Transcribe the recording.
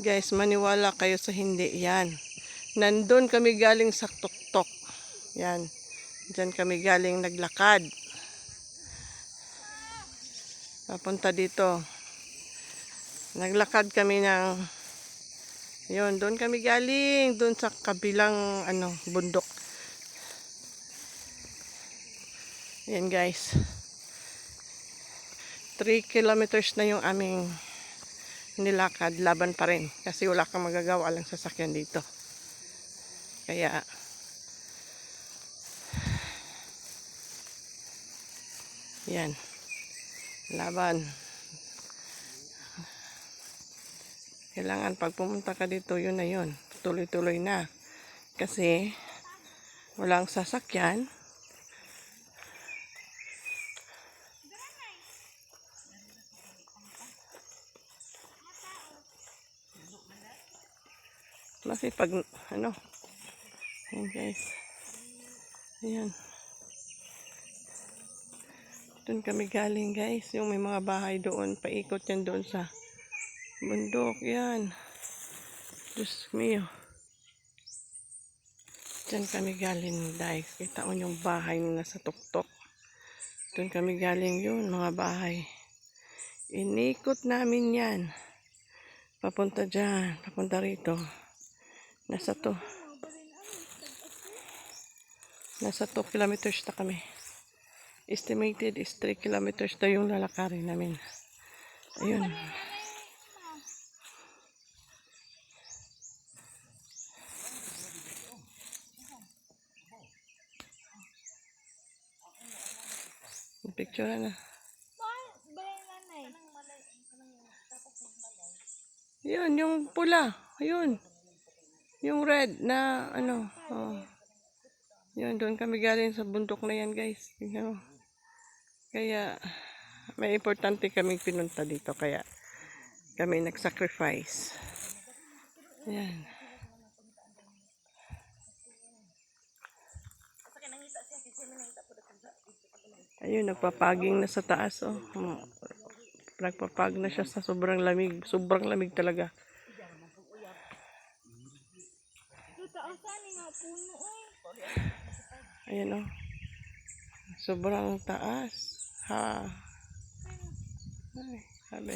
Guys, maniwala kayo sa hindi. Yan. Nandun kami galing sa tuktok. Yan. Diyan kami galing naglakad. Papunta dito. Naglakad kami ng yun, doon kami galing. Doon sa kabilang bundok. Yan guys. 3 kilometers na yung aming nilakad. Laban pa rin. Kasi wala kang magagawa lang sasakyan dito. Kaya yan. Laban. Kailangan pag pumunta ka dito, yun na yun. Tuloy-tuloy na. Kasi walang sasakyan. Kasi pag ayan guys. Ayan. Doon kami galing guys. Yung may mga bahay doon. Paikot yan doon sa bundok. Yan. Diyos mio. Diyan kami galing guys. Kita mo yung bahay na nasa tuktok. Doon kami galing yun. Mga bahay. Inikot namin yan. Papunta dyan. Papunta rito. Nasa 2 kilometers na kami. Estimated is 3 kilometers na yung lalakarin namin. Ayun. Picture na. Yun, yung pula. Ayun. Yung red na oh. Yun, doon kami galing sa bundok na yan guys. Tingnan mo. Kaya may importante kaming pinunta dito. Kaya kami nag-sacrifice. Ayan. Ayun, nagpapaging na sa taas. Oh. Nagpapag na siya sa sobrang lamig. Sobrang lamig talaga. Ayan oh. Sobrang taas. Ha. Ay, sabi.